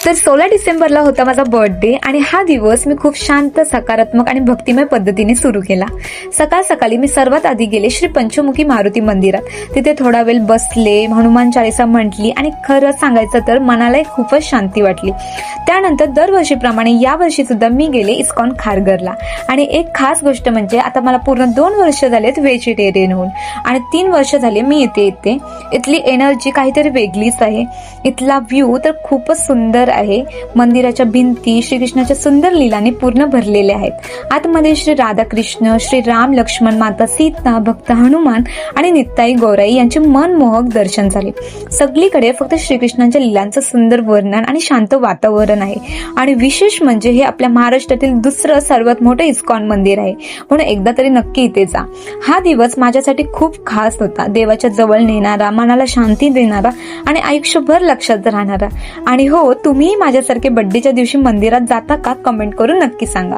तर 16 डिसेंबरला होता माझा बर्थडे आणि हा दिवस मी खूप शांत, सकारात्मक आणि भक्तिमय पद्धतीने सुरू केला. सकाळ सकाळी मी सर्वात आधी गेले श्री पंचमुखी मारुती मंदिरात. तिथे थोडा वेळ बसले, हनुमान चालीसा म्हटली आणि खरं सांगायचं तर मनाला खूपच शांती वाटली. त्यानंतर दरवर्षीप्रमाणे यावर्षी सुद्धा मी गेले इस्कॉन खारघरला. आणि एक खास गोष्ट म्हणजे आता मला पूर्ण 2 वर्ष झालेत व्हेजिटेरियन होऊन आणि 3 वर्ष झाले मी येते. इथली एनर्जी काहीतरी वेगळीच आहे. इथला व्ह्यू तर खूपच सुंदर आहे. मंदिराच्या भिंती श्रीकृष्णाच्या सुंदर लीलांनी पूर्ण भरलेल्या आहेत. आतमध्ये श्री राधाकृष्ण, श्री राम, लक्ष्मण, माता सीता, भक्त हनुमान आणि नित्ताई गौराई यांचे मनमोहक दर्शन झाले. सगळीकडे फक्त श्रीकृष्णाच्या लीलांचं सुंदर वर्णन आणि शांत वातावरण आहे. आणि विशेष म्हणजे हे आपल्या महाराष्ट्रातील दुसरं सर्वात मोठं इस्कॉन मंदिर आहे, म्हणून एकदा तरी नक्की इथे जा. हा दिवस माझ्यासाठी खूप खास होता. देवाच्या जवळ नेणारा, मनाला शांती देणारा आणि आयुष्यभर लक्षात राहणारा. आणि हो, तुम्ही माझ्यासारखे बर्थडेच्या दिवशी मंदिरात जाता का? कमेंट करून नक्की सांगा.